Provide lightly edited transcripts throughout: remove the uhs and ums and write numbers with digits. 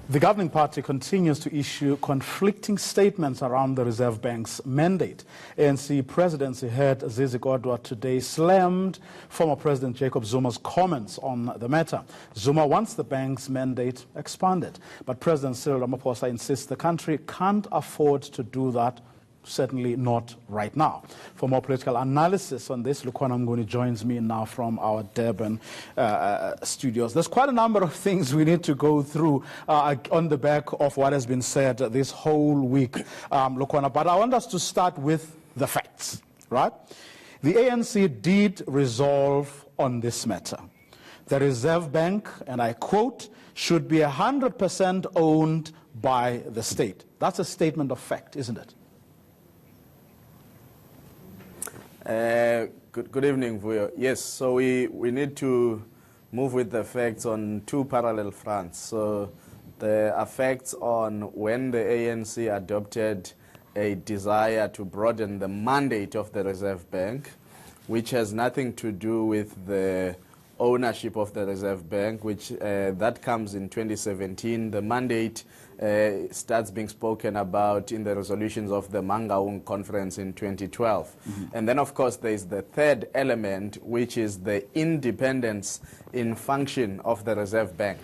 The governing party continues to issue conflicting statements around the Reserve Bank's mandate. ANC Presidency Head Zizi Kodwa today slammed former President Jacob Zuma's comments on the matter. Zuma wants the bank's mandate expanded, but President Cyril Ramaphosa insists the country can't afford to do that. Certainly not right now. For more political analysis on this, Lukwana Mnguni joins me now from our Durban studios. There's quite a number of things we need to go through on the back of what has been said this whole week, Lukwana. But I want us to start with the facts, right? The ANC did resolve on this matter. The Reserve Bank, and I quote, should be 100% owned by the state. That's a statement of fact, isn't it? Good evening, Vuyo. Yes, so we need to move with the facts on two parallel fronts. So the effects on when the ANC adopted a desire to broaden the mandate of the Reserve Bank, which has nothing to do with the ownership of the Reserve Bank, which that comes in 2017. The mandate starts being spoken about in the resolutions of the Mangaung conference in 2012. And then, of course, there is the third element, which is the independence in function of the Reserve Bank.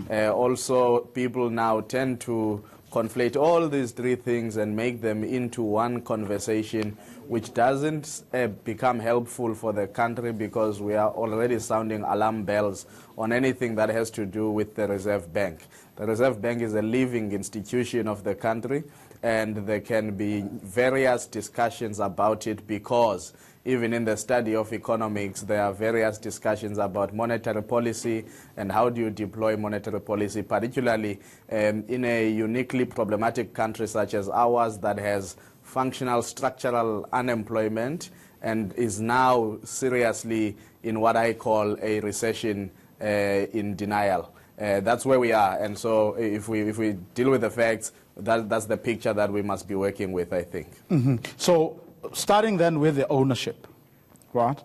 Also, people now tend to conflate all these three things and make them into one conversation, which doesn't become helpful for the country, because we are already sounding alarm bells on anything that has to do with the Reserve Bank. The Reserve Bank is a living institution of the country, and there can be various discussions about it, because even in the study of economics, there are various discussions about monetary policy and how do you deploy monetary policy, particularly in a uniquely problematic country such as ours that has functional structural unemployment and is now seriously in what I call a recession in denial. That's where we are, and so if we deal with the facts, that's the picture that we must be working with, I think. So starting then with the ownership, right?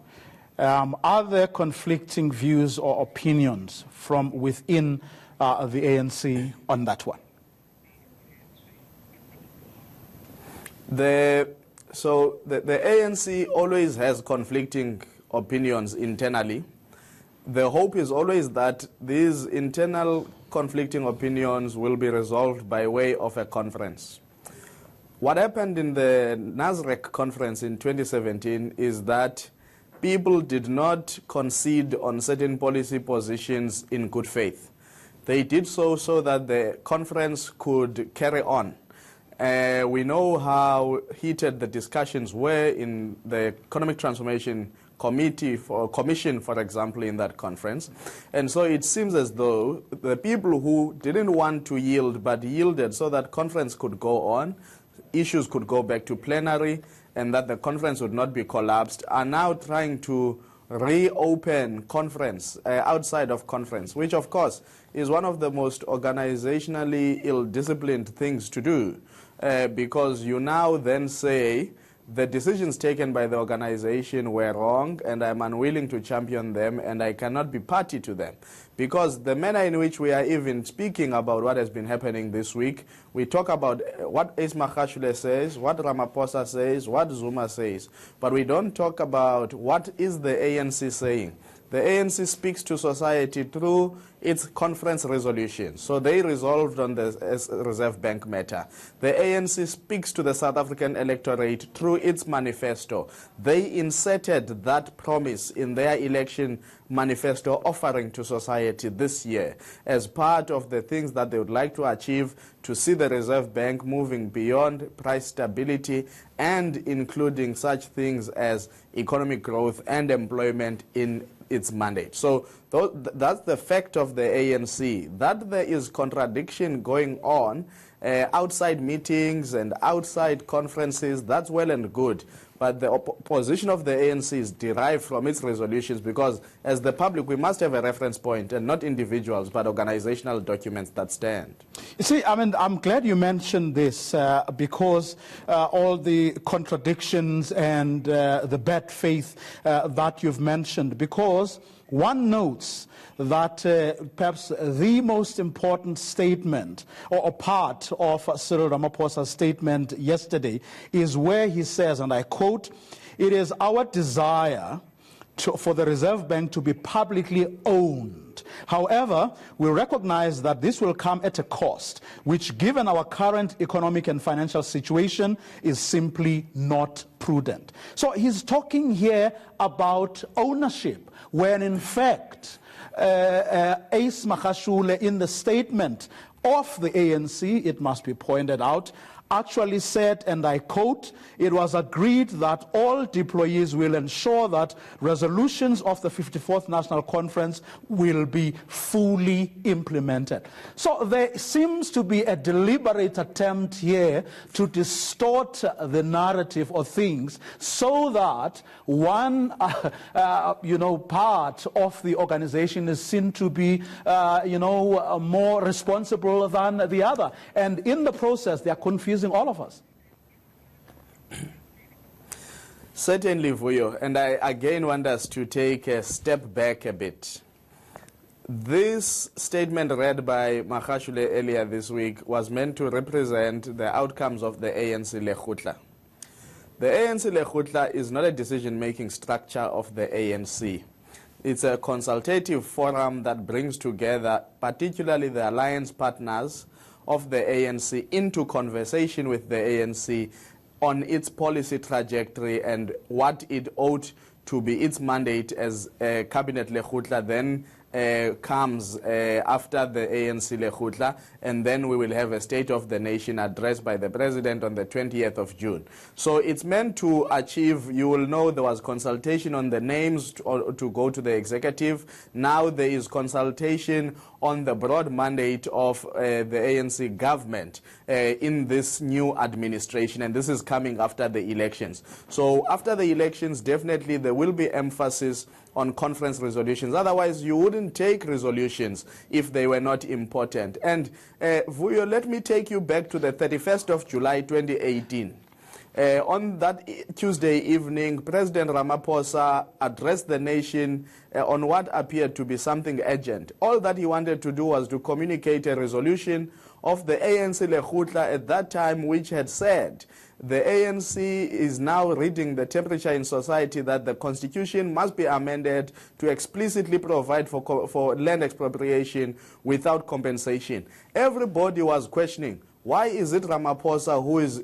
Are there conflicting views or opinions from within the ANC on that one? So the ANC always has conflicting opinions internally. The hope is always that these internal conflicting opinions will be resolved by way of a conference. What happened in the NASREC conference in 2017 is that people did not concede on certain policy positions in good faith. They did so that the conference could carry on. We know how heated the discussions were in the Economic Transformation Commission, for example, in that conference. And so it seems as though the people who didn't want to yield but yielded so that conference could go on, issues could go back to plenary, and that the conference would not be collapsed, are now trying to reopen conference outside of conference, which of course is one of the most organizationally ill-disciplined things to do, because you now then say the decisions taken by the organization were wrong and I'm unwilling to champion them and I cannot be party to them. Because the manner in which we are even speaking about what has been happening this week, we talk about what Isma Khashule says, what Ramaphosa says, what Zuma says, but we don't talk about what is the ANC saying. The ANC speaks to society through its conference resolution. So they resolved on the Reserve Bank matter. The ANC speaks to the South African electorate through its manifesto. They inserted that promise in their election manifesto offering to society this year as part of the things that they would like to achieve to see the Reserve Bank moving beyond price stability and including such things as economic growth and employment in its mandate. So that's the fact of the ANC. That there is contradiction going on outside meetings and outside conferences, that's well and good. But the position of the ANC is derived from its resolutions, because as the public, we must have a reference point, and not individuals, but organizational documents that stand. You see, I mean, I'm glad you mentioned this because all the contradictions and the bad faith that you've mentioned, because one notes that perhaps the most important statement or part of Cyril Ramaphosa's statement yesterday is where he says, and I quote, "It is our desire for the Reserve Bank to be publicly owned. However, we recognize that this will come at a cost, which given our current economic and financial situation is simply not prudent." So he's talking here about ownership, when in fact Ace Magashule, in the statement of the ANC, it must be pointed out, actually said, and I quote, "It was agreed that all deployees will ensure that resolutions of the 54th National Conference will be fully implemented." So there seems to be a deliberate attempt here to distort the narrative of things so that one part of the organization is seen to be more responsible than the other. And in the process, they are confusing all of us. Certainly, Vuyo, and I again want us to take a step back a bit. This statement read by Magashule earlier this week was meant to represent the outcomes of the ANC Lekgotla. The ANC Lekgotla is not a decision-making structure of the ANC. It's a consultative forum that brings together particularly the alliance partners of the ANC into conversation with the ANC on its policy trajectory and what it ought to be its mandate as Cabinet Lekgotla then comes after the ANC Lekgotla, and then we will have a State of the Nation address by the President on the 20th of June. So it's meant to achieve, you will know there was consultation on the names to go to the executive. Now there is consultation on the broad mandate of the ANC government in this new administration, and this is coming after the elections. So after the elections, definitely there will be emphasis on conference resolutions. Otherwise, you wouldn't take resolutions if they were not important. And Vuyo, let me take you back to the 31st of July 2018. On that Tuesday evening, President Ramaphosa addressed the nation on what appeared to be something urgent. All that he wanted to do was to communicate a resolution of the ANC Lekgotla at that time, which had said the ANC is now reading the temperature in society that the constitution must be amended to explicitly provide for land expropriation without compensation. Everybody was questioning, why is it Ramaphosa who is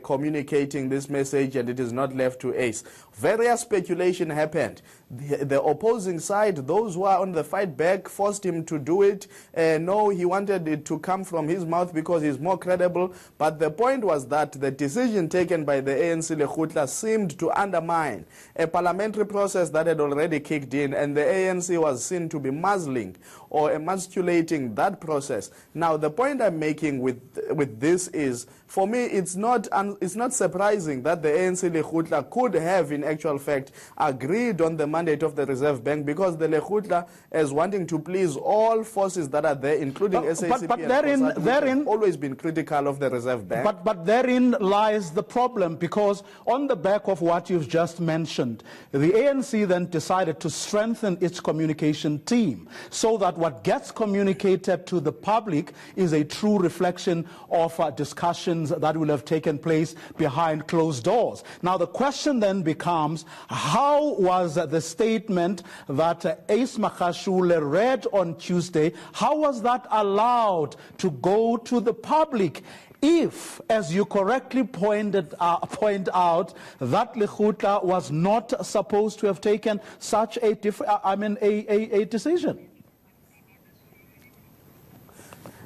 communicating this message and it is not left to Ace? Various speculation happened. The opposing side, those who are on the fight back, forced him to do it. No, he wanted it to come from his mouth because he's more credible. But the point was that the decision taken by the ANC Lekgotla seemed to undermine a parliamentary process that had already kicked in, and the ANC was seen to be muzzling or emasculating that process. Now, the point I'm making with this is, for me, it's not surprising that the ANC Lekgotla could have, in actual fact, agreed on the mandate of the Reserve Bank, because the Lekgotla is wanting to please all forces that are there, including SACP but and COSATU, which have always been critical of the Reserve Bank. But therein lies the problem, because on the back of what you've just mentioned, the ANC then decided to strengthen its communication team so that what gets communicated to the public is a true reflection of discussions that will have taken place behind closed doors. Now the question then becomes, how was the statement that Ace Magashule read on Tuesday, how was that allowed to go to the public? If, as you correctly point out, that Lekgotla was not supposed to have taken such a decision.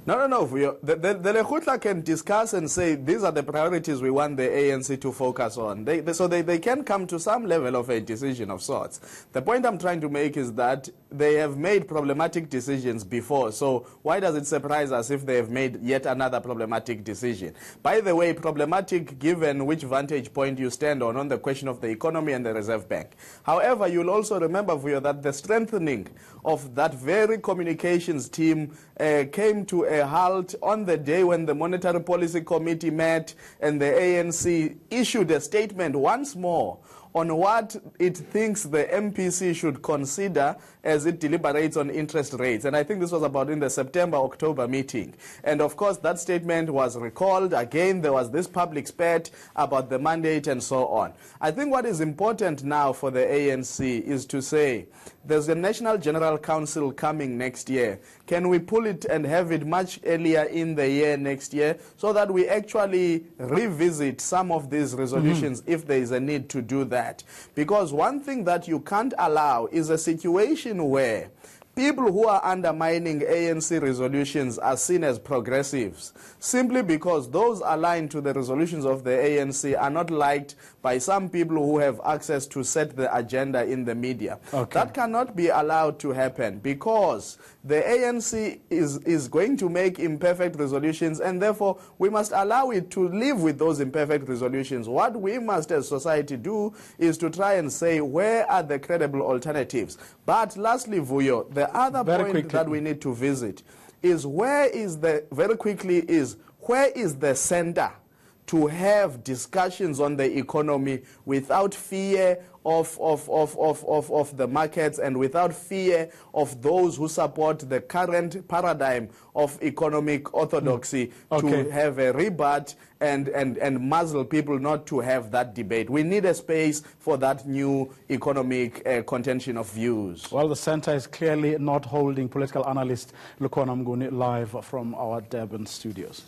No. The Lekgotla can discuss and say these are the priorities we want the ANC to focus on. So they can come to some level of a decision of sorts. The point I'm trying to make is that they have made problematic decisions before. So why does it surprise us if they have made yet another problematic decision? By the way, problematic given which vantage point you stand on the question of the economy and the Reserve Bank. However, you'll also remember, Vuyo, that the strengthening of that very communications team came to a halt on the day when the Monetary Policy Committee met and the ANC issued a statement once more on what it thinks the MPC should consider as it deliberates on interest rates. And I think this was about in the September-October meeting. And of course, that statement was recalled. Again, there was this public spat about the mandate and so on. I think what is important now for the ANC is to say, there's a National General Council coming next year. Can we pull it and have it much earlier in the year next year so that we actually revisit some of these resolutions if there is a need to do that? Because one thing that you can't allow is a situation where people who are undermining ANC resolutions are seen as progressives simply because those aligned to the resolutions of the ANC are not liked by some people who have access to set the agenda in the media. Okay. That cannot be allowed to happen because the ANC is going to make imperfect resolutions, and therefore we must allow it to live with those imperfect resolutions. What we must as society do is to try and say, where are the credible alternatives? But lastly, Vuyo, the other point that we need to visit is where is the center to have discussions on the economy without fear of the markets and without fear of those who support the current paradigm of economic orthodoxy to have a rebut and muzzle people not to have that debate. We need a space for that new economic contention of views. Well, the center is clearly not holding. Political analyst Lukhona Mnguni live from our Durban studios.